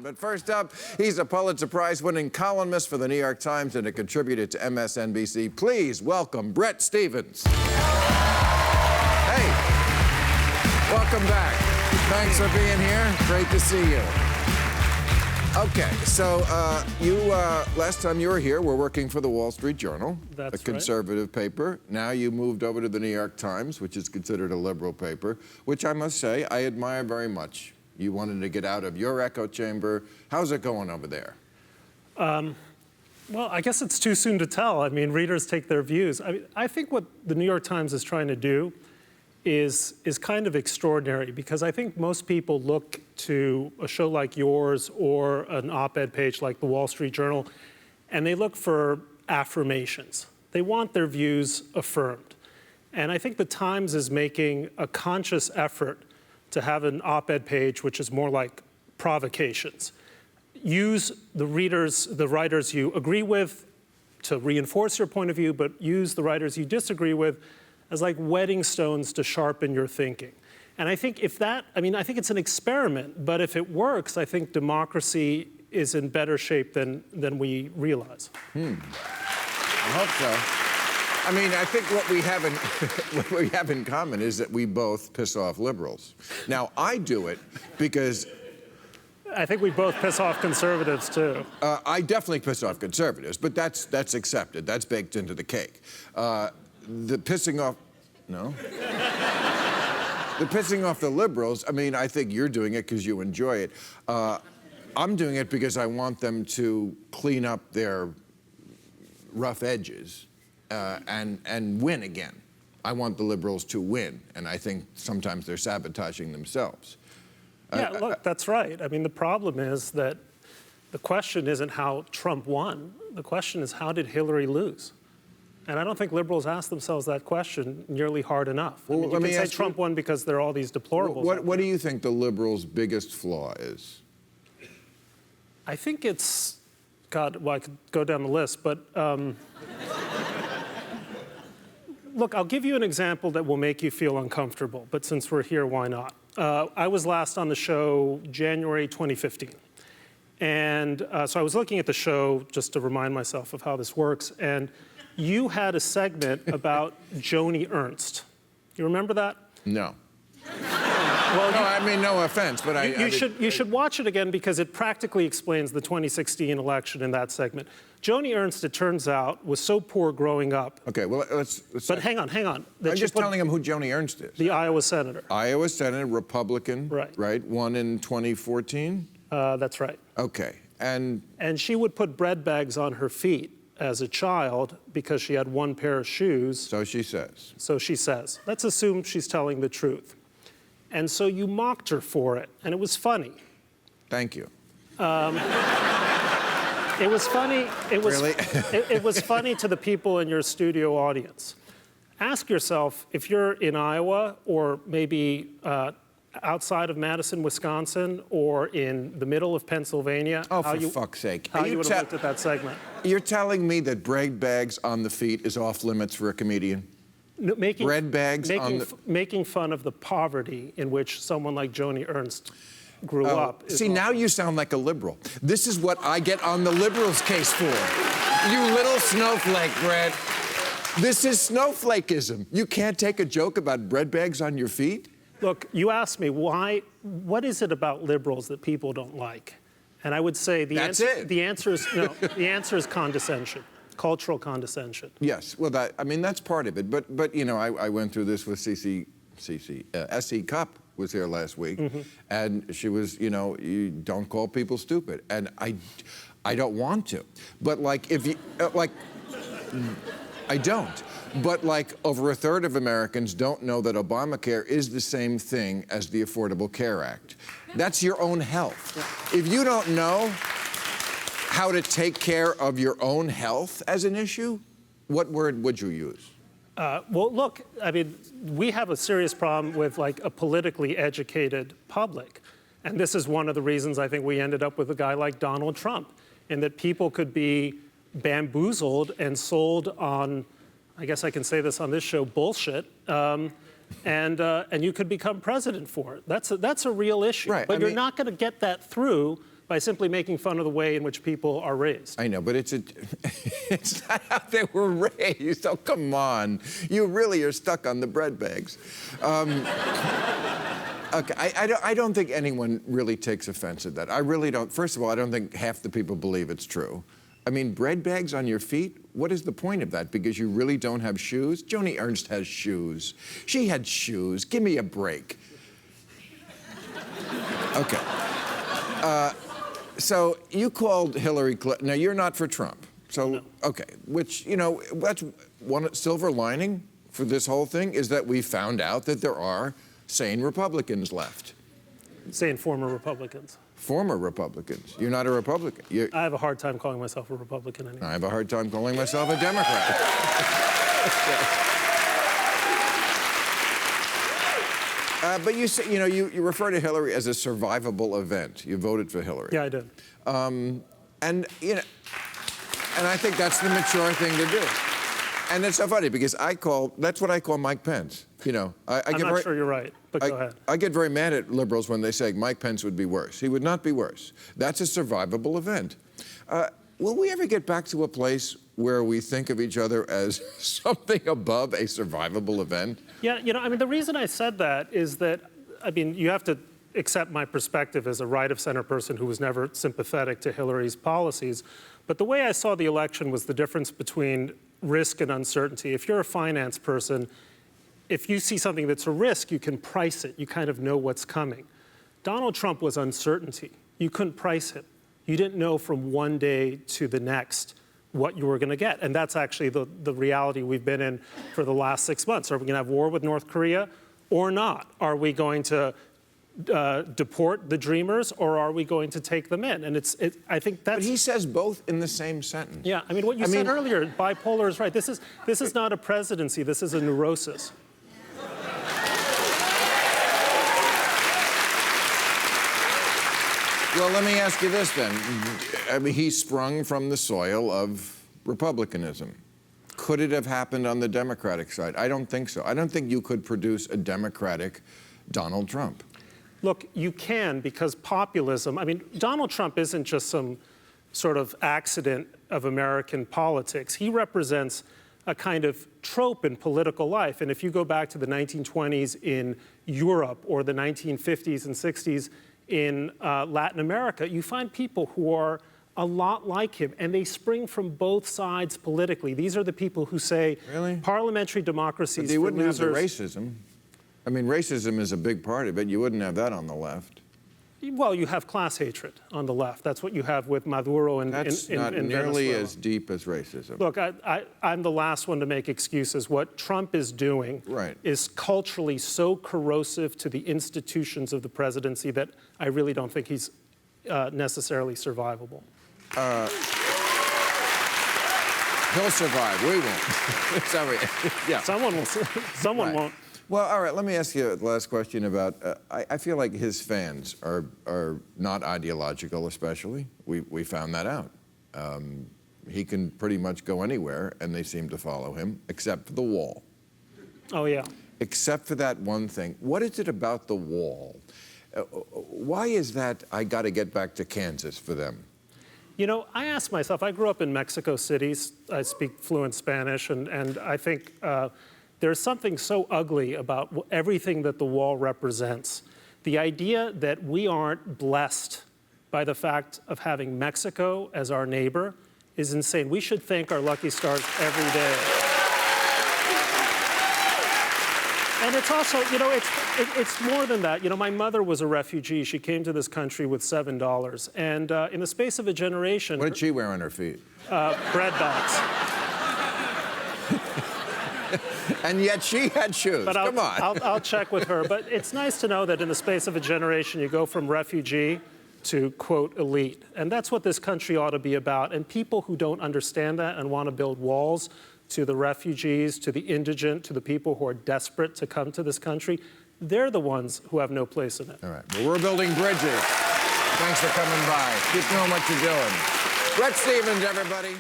But first up, he's a Pulitzer Prize-winning columnist for the New York Times and a contributor to MSNBC. Please welcome Bret Stephens. Hey, welcome back. Thanks for being here. Great to see you. Okay, so last time you were here, we're working for the Wall Street Journal, That's a conservative paper. Now you moved over to the New York Times, which is considered a liberal paper, which I must say I admire very much. You wanted to get out of your echo chamber. How's it going over there? Well, I guess it's too soon to tell. I mean, readers take their views. I think what the New York Times is trying to do is kind of extraordinary, because I think most people look to a show like yours or an op-ed page like the Wall Street Journal, and they look for affirmations. They want their views affirmed. And I think the Times is making a conscious effort to have an op-ed page which is more like provocations. Use the writers you agree with to reinforce your point of view, but use the writers you disagree with as like wedding stones to sharpen your thinking. And I think if that, I think it's an experiment, but if it works, I think democracy is in better shape than we realize. I hope so. I mean, I think what we have in common is that we both piss off liberals. Now, I do it because I think we both piss off conservatives, too. I definitely piss off conservatives, but that's accepted. That's baked into the cake. The pissing off, no? The pissing off the liberals, I think you're doing it because you enjoy it. I'm doing it because I want them to clean up their rough edges and win again. I want the liberals to win, and I think sometimes they're sabotaging themselves. Yeah, look, that's right. The problem is that the question isn't how Trump won. The question is, how did Hillary lose? And I don't think liberals ask themselves that question nearly hard enough. Well, you can say Trump won because there are all these deplorables. What do you think the liberals' biggest flaw is? I think it's, God, well, I could go down the list, but look, I'll give you an example that will make you feel uncomfortable, but since we're here, why not? I was last on the show January 2015. And so I was looking at the show just to remind myself of how this works, and you had a segment about Joni Ernst. You remember that? No. Well, no, no offense, but you should watch it again, because it practically explains the 2016 election in that segment. Joni Ernst, it turns out, was so poor growing up. Okay, well, let's But hang on. I'm just telling him who Joni Ernst is. The Iowa senator. Iowa senator, Republican, right? Won in 2014? That's right. Okay, and she would put bread bags on her feet as a child because she had one pair of shoes. So she says. So she says. Let's assume she's telling the truth. And so you mocked her for it, and it was funny. Thank you. It was funny. Really? It was funny to the people in your studio audience. Ask yourself, if you're in Iowa or maybe outside of Madison, Wisconsin, or in the middle of Pennsylvania, oh, for fuck's sake. How you would have looked at that segment. You're telling me that bread bags on the feet is off limits for a comedian? No, bread bags making fun of the poverty in which someone like Joni Ernst grew up. See, now you sound like a liberal. This is what I get on the liberals' case for. You little snowflake, Bret. This is snowflakeism. You can't take a joke about bread bags on your feet? Look, you asked me what is it about liberals that people don't like? And I would say the answer is condescension. Cultural condescension. Yes, well, that's part of it. But I went through this with S.E. Cupp was here last week, and she was, you don't call people stupid, and I don't want to, but if you I don't. But over a third of Americans don't know that Obamacare is the same thing as the Affordable Care Act. That's your own health. If you don't know how to take care of your own health as an issue, what word would you use? Well, look, we have a serious problem with a politically educated public. And this is one of the reasons I think we ended up with a guy like Donald Trump, in that people could be bamboozled and sold on, I guess I can say this on this show, bullshit, and you could become president for it. That's a real issue. Right. But you're not going to get that through by simply making fun of the way in which people are raised. I know, but it's not how they were raised. Oh, come on. You really are stuck on the bread bags. Okay, I don't think anyone really takes offense at that. I really don't. First of all, I don't think half the people believe it's true. I mean, bread bags on your feet? What is the point of that? Because you really don't have shoes? Joni Ernst has shoes. She had shoes. Give me a break. Okay. So you called Hillary Clinton. Now, you're not for Trump. So, no. Okay, which, you know, that's one silver lining for this whole thing is that we found out that there are sane Republicans left. Sane former Republicans. Former Republicans. You're not a Republican. I have a hard time calling myself a Republican anymore. I have a hard time calling myself a Democrat. But you say, you know, you refer to Hillary as a survivable event. You voted for Hillary. Yeah, I did. And you know, and I think that's the mature thing to do. And it's so funny because that's what I call Mike Pence. You know, I'm not sure you're right, but go ahead. I get very mad at liberals when they say Mike Pence would be worse. He would not be worse. That's a survivable event. Will we ever get back to a place where we think of each other as something above a survivable event? Yeah, you know, I mean, the reason I said that is that, I mean, you have to accept my perspective as a right-of-center person who was never sympathetic to Hillary's policies. But the way I saw the election was the difference between risk and uncertainty. If you're a finance person, if you see something that's a risk, you can price it. You kind of know what's coming. Donald Trump was uncertainty. You couldn't price it. You didn't know from one day to the next what you were going to get. And that's actually the reality we've been in for the last 6 months. Are we going to have war with North Korea or not? Are we going to deport the dreamers, or are we going to take them in? And I think that's... But he says both in the same sentence. Yeah, I mean, what you said earlier, bipolar is right. This is not a presidency. This is a neurosis. Well, let me ask you this then. I mean, he sprung from the soil of republicanism. Could it have happened on the Democratic side? I don't think so. I don't think you could produce a Democratic Donald Trump. Look, you can, because populism, I mean, Donald Trump isn't just some sort of accident of American politics. He represents a kind of trope in political life. And if you go back to the 1920s in Europe or the 1950s and 60s in Latin America, you find people who are a lot like him, and they spring from both sides politically. These are the people who say, really? Parliamentary democracies but they wouldn't losers. have the racism. I mean, racism is a big part of it. You wouldn't have that on the left. Well, you have class hatred on the left. That's what you have with Maduro in That's in not nearly Venezuela. as deep as racism. Look, I'm the last one to make excuses. What Trump is doing is culturally so corrosive to the institutions of the presidency that I really don't think he's necessarily survivable. He'll survive. We won't. Sorry. Yeah. Someone will. Someone won't. Well, all right, let me ask you the last question about, I feel like his fans are not ideological, especially. We found that out. He can pretty much go anywhere, and they seem to follow him, except for the wall. Oh, yeah. Except for that one thing. What is it about the wall? Why is that I got to get back to Kansas for them? You know, I ask myself, I grew up in Mexico City. I speak fluent Spanish, and I think there's something so ugly about everything that the wall represents. The idea that we aren't blessed by the fact of having Mexico as our neighbor is insane. We should thank our lucky stars every day. And it's also, you know, it's more than that. You know, my mother was a refugee. She came to this country with $7. And in the space of a generation... What did she wear on her feet? Bread bags. And yet she had shoes. But Come on. I'll check with her. But it's nice to know that in the space of a generation, you go from refugee to, quote, elite. And that's what this country ought to be about. And people who don't understand that and want to build walls to the refugees, to the indigent, to the people who are desperate to come to this country, they're the ones who have no place in it. All right. Well, we're building bridges. Thanks for coming by. Keep doing what you're doing. Bret Stephens, everybody.